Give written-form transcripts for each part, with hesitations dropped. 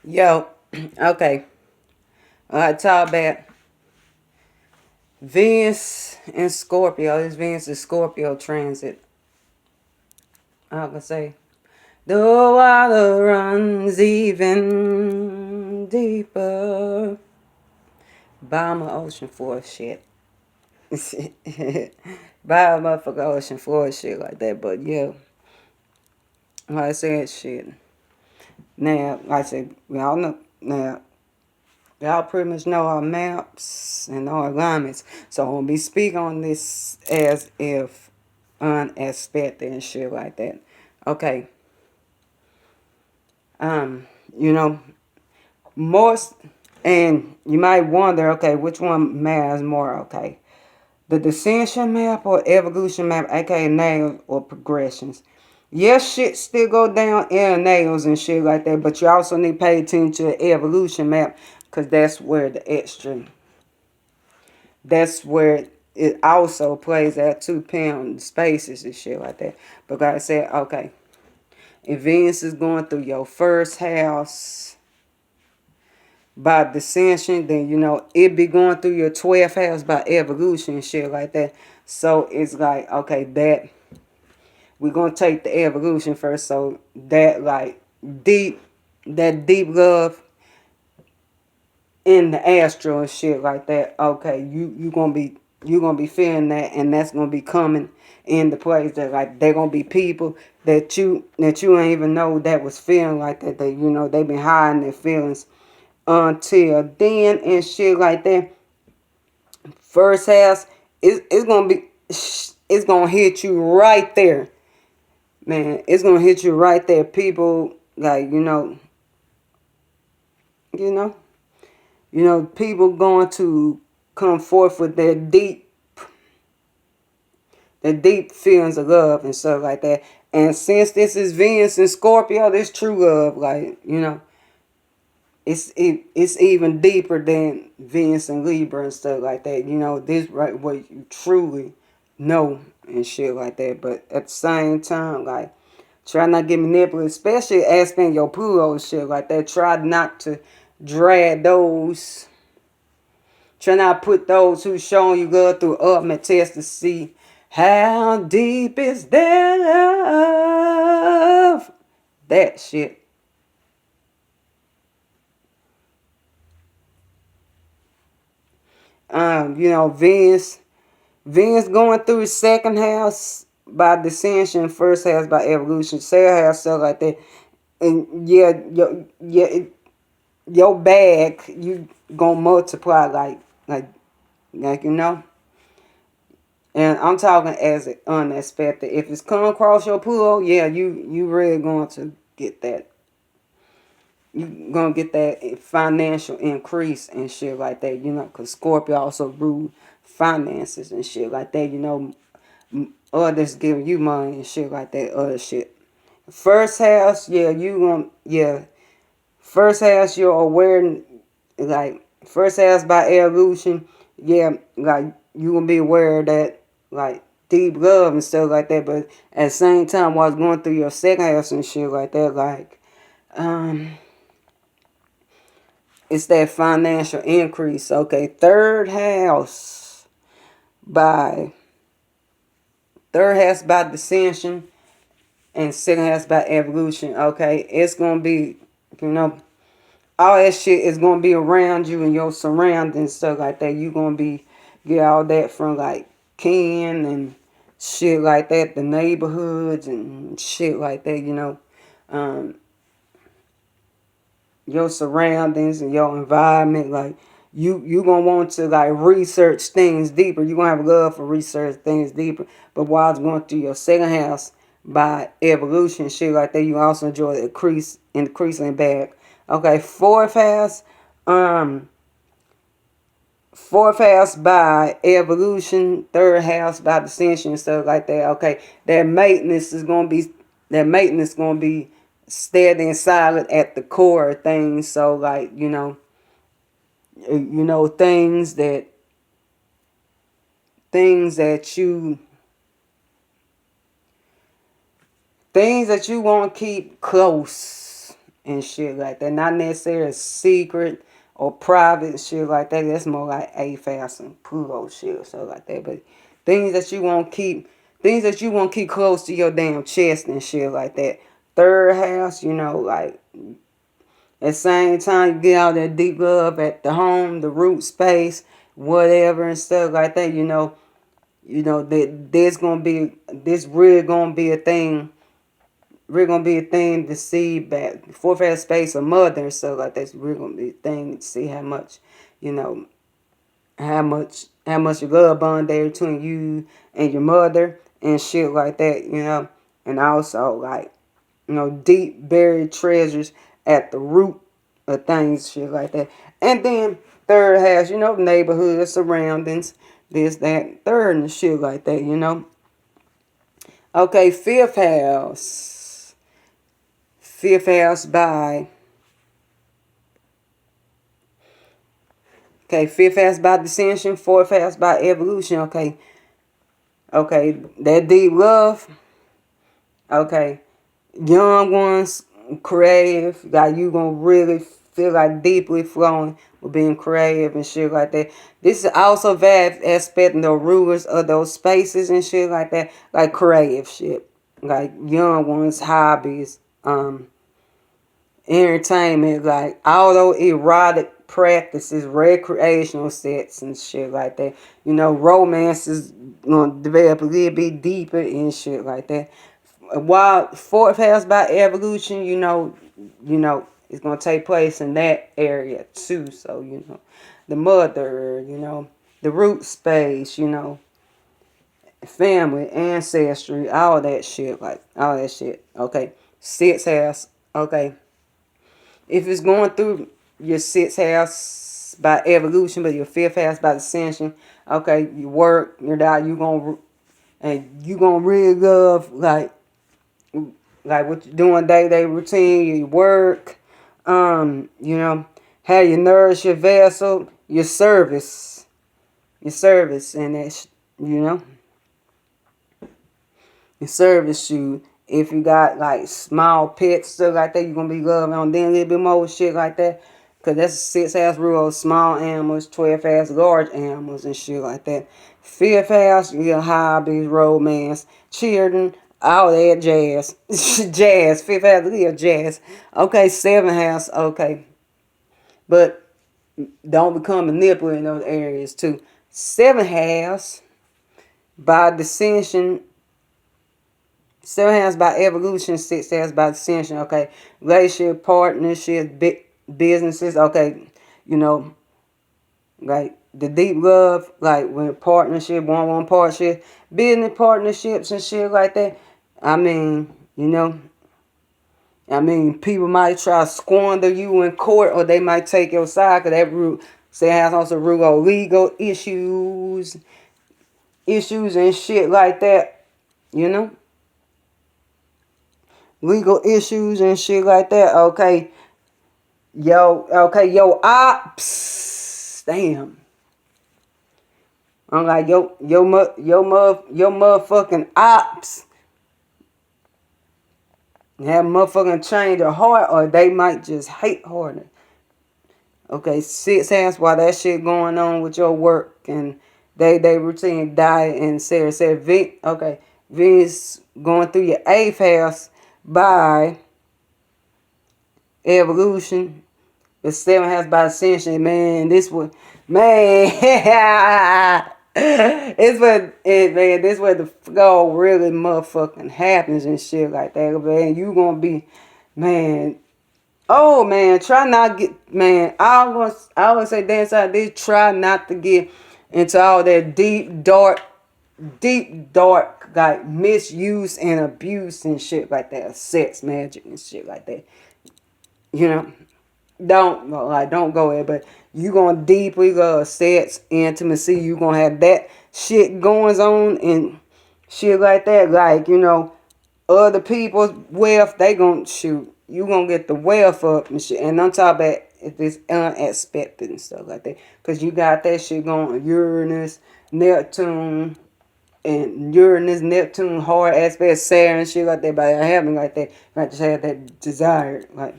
Yo, okay. Talk about Venus and Scorpio. This Venus and Scorpio transit. I can say the water runs even deeper. Buy my ocean for shit. Buy a motherfucker ocean for shit like that. But yeah, like I said, shit. Now, like I said, we all know now. Y'all pretty much know our maps and our alignments. So I'm gonna be speaking on this as if unexpected and shit like that. Okay. Um, you know, most and you might wonder, okay, which one matters more, okay? The descension map or evolution map, aka nails or progressions. Yes, shit still go down in nails and shit like that, but you also need to pay attention to the evolution map because that's where it also plays at 2 pound spaces and shit like that. But like I said, okay, if Venus is going through your first house by descension, then it be going through your 12th house by evolution and shit like that. So it's like, okay, that we're gonna take the evolution first. So that deep that deep love in the astral and shit like that, okay, you gonna be feeling that, and that's gonna be coming into place. That like they're gonna be people that you ain't even know that was feeling like that. They've been hiding their feelings until then and shit like that. First house, it's gonna hit you right there, man. It's gonna hit you right there. People like you know. People going to come forth with their deep feelings of love and stuff like that. And since this is Venus and Scorpio, this true love, it's even deeper than Venus and Libra and stuff like that. This right what you truly know and shit like that. But at the same time, like, try not to get manipulated, especially asking your Pluto and shit like that. Try not to drag those. Try not to put those who showing you love through ultimate test to see how deep is their love. That shit. Venus going through his second house by descension, first house by evolution, second house stuff like that. And yeah, your bag you gonna multiply like. And I'm talking as an unexpected. If it's come across your pool, yeah, you really going to get that. You gonna get that financial increase and shit like that. Cause Scorpio also rule finances and shit like that. Others giving you money and shit like that. Other shit. First house, yeah, First house, you're aware, like first house by evolution, yeah, like you gonna be aware of that, like deep love and stuff like that. But at the same time, while I was going through your second house and shit like that, um, it's that financial increase. Okay, by third house by descension and second house by evolution. Okay, it's gonna be, you know. All that shit is gonna be around you and your surroundings, stuff like that. You gonna be get all that from like kin and shit like that, the neighborhoods and shit like that. Um, your surroundings and your environment, like you gonna want to like research things deeper. You gonna have love for research things deeper. But while it's going through your second house by evolution, shit like that, you also enjoy the increasing back. Okay, um, fourth house by evolution, third house by descension and stuff like that. Okay, that maintenance gonna be steady and solid at the core of things. So like things that you things that you want to keep close. and shit like that. Not necessarily secret or private shit like that. That's more like AFAS and Pluto shit or something like that. But things that you want to keep, things that you want to keep close to your damn chest and shit like that. Third house, you know, like at the same time you get out that deep love at the home, the root space, whatever and stuff like that. You know that there's gonna be this really gonna be a thing. We're gonna be a thing to see back fourth house space of mother and stuff like that. We're gonna be a thing to see how much, you know, how much love bond there between you and your mother and shit like that, you know. And also like, you know, deep buried treasures at the root of things, shit like that. And then third house, you know, neighborhood, surroundings, this, that, third and shit like that, you know. Okay, fifth house. Fifth house by okay, fifth house by dissension, fourth house by evolution. Okay. Okay, that deep love. Okay. Young ones, creative, like you gonna really feel like deeply flowing with being creative and shit like that. This is also that aspect of the rulers of those spaces and shit like that, like creative shit, like young ones, hobbies, entertainment, like although erotic practices, recreational sets and shit like that. You know, romance is gonna develop a little bit deeper and shit like that. While fourth house by evolution, it's gonna take place in that area too. So, the mother, the root space, family, ancestry, all that shit, like all that shit. Okay. Sixth house, okay. If it's going through your sixth house by evolution, but your fifth house by ascension, okay, you work, you're out, you gonna really love like what you're doing day-to-day routine, your work, how you nourish your vessel, your service, and that, you know, your service you. If you got like small pets, stuff like that, you're gonna be loving on them a little bit more shit like that. Cause that's a six house rule of small animals, 12 house large animals and shit like that. Fifth house, your hobbies, romance, children, all that jazz. Jazz. Fifth house, yeah, jazz. Okay, seventh house, okay. But don't become manipulative in those areas too. Seventh house, by dissension, seven house by evolution, six house by dissension, okay. Relationship, partnership, businesses, okay. Like the deep love, like when partnership, one partnership, business partnerships and shit like that. I mean, people might try to squander you in court, or they might take your side, because that root, say, has also root of legal issues and shit like that, legal issues and shit like that. Okay, yo, ops, damn. I'm like, yo, motherfucking ops have motherfucking change their heart, or they might just hate harder. Okay, six house while that shit going on with your work and they routine, diet and okay, Venus going through your eighth house by evolution. The seventh house by ascension, man. This one, man. This where the flow really motherfucking happens and shit like that, man. You gonna be, man. Oh man, try not get, man. I always say dance out this. Try not to get into all that deep dark like misuse and abuse and shit like that, sex magic and shit like that. Don't go there, but you gonna deeply love sex, intimacy. You gonna have that shit going on and shit like that. Like, other people's wealth, they gonna shoot. You gonna get the wealth up and shit. And on top of that, if it's unexpected and stuff like that, cause you got that shit going. Uranus, Neptune, hard aspect, Saturn and shit like that. But I having like that, I just have that desire, like.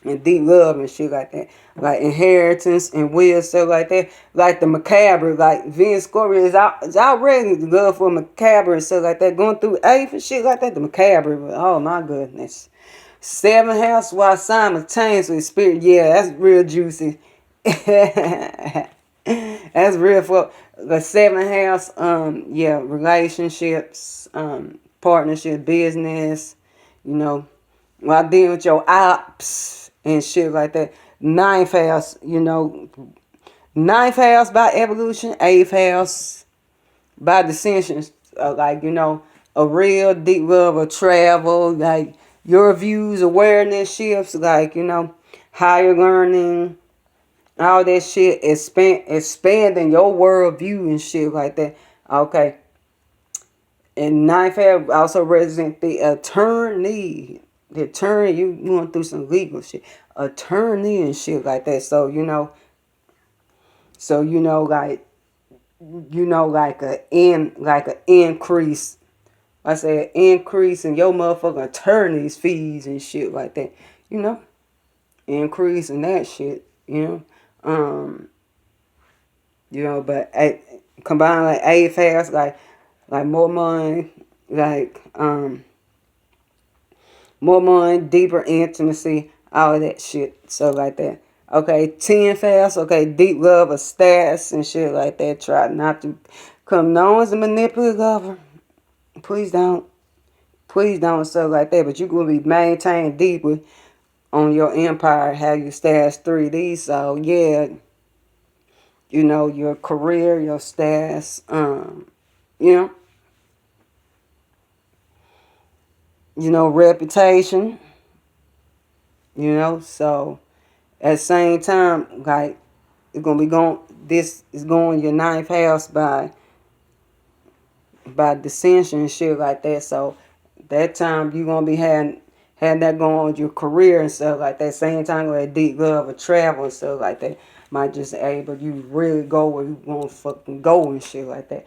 and deep love and shit like that. Like inheritance and will, stuff like that. Like the macabre, like Venus Scorpio is already love for macabre and stuff like that. Going through eighth and shit like that. The macabre, oh my goodness. Seventh house while simultaneously spirit. Yeah, that's real juicy. That's real for the seventh house. Yeah, relationships, partnership, business. You know, while dealing with your ops and shit like that. Ninth house, ninth house by evolution, eighth house by dissensions. Like, a real deep love of travel, like your views, awareness shifts, like, higher learning, all that shit, expanding your worldview and shit like that. Okay. And ninth house also represents the attorney. The attorney, you going through some legal shit. Attorney and shit like that. So, like an increase. I say an increase in your motherfucking attorney's fees and shit like that. Increase in that shit, but combine like eighth house, like more money, like more money, deeper intimacy, all of that shit, so like that. Okay, 10th house, okay, deep love of status and shit like that. Try not to come known as a manipulative lover. Please don't. Please don't, so like that. But you're going to be maintained deeply on your empire, how you status 3D. So, yeah, your career, your status, reputation, so at the same time, like, it's gonna be going, this is going your ninth house by dissension and shit like that. So that time you gonna be having that going on with your career and stuff like that. Same time with that deep love of travel and stuff like that. Might just able you really go where you want to fucking go and shit like that.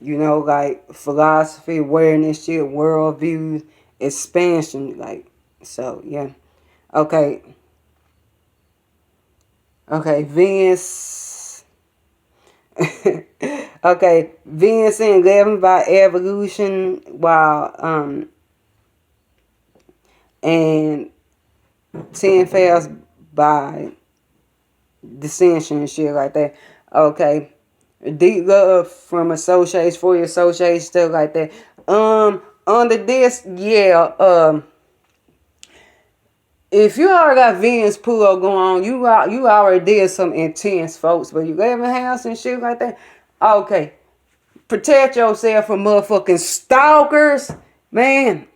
Like philosophy, awareness, shit, worldview, expansion, like, so, yeah. Okay. Okay, Venus. Okay, Venus in 11 by evolution, while, and 10 fails by dissension and shit like that. Okay. Deep love from associates for your associates, stuff like that. Under this, yeah, if you already got Venus Pluto going on, you already did some intense folks, but you live in a house and shit like that. Okay. Protect yourself from motherfucking stalkers, man.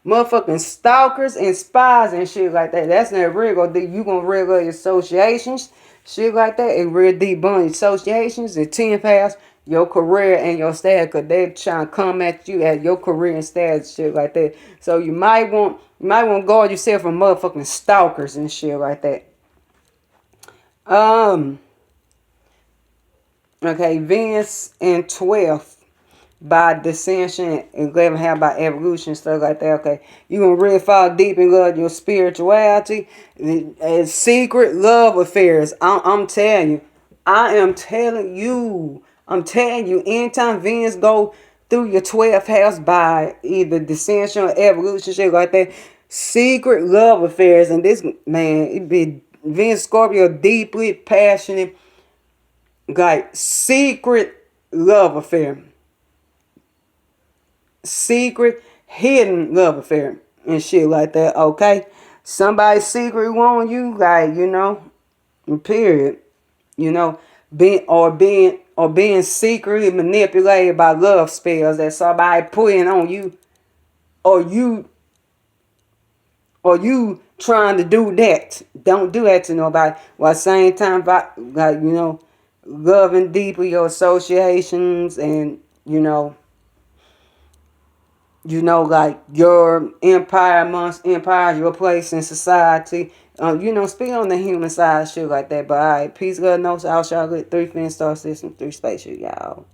Motherfucking stalkers and spies and shit like that. That's not real. You gonna regulate associations, shit like that, and real deep bond associations and 10th house, your career and your status, cause they trying to come at you at your career and status, shit like that. So you might want to guard yourself from motherfucking stalkers and shit like that. Okay, Venus in 12th by dissension, 11 how by evolution, stuff like that. Okay, you gonna really fall deep in love your spirituality and secret love affairs. I'm telling you, anytime Venus go through your 12th house by either dissension or evolution, shit like that, secret love affairs. And this, man, it be Venus Scorpio, deeply passionate, like secret love affair. Secret, hidden love affair and shit like that, okay? Somebody secret want you, like, period. Being secretly manipulated by love spells that somebody putting on you, or you trying to do that. Don't do that to nobody. While at the same time, like, loving deeply your associations and, like your empire amongst empires, your place in society. Speak on the human side, shit like that. But all right, peace, love, no, I'll shout good 3 fin star system, 3 spaceship, y'all.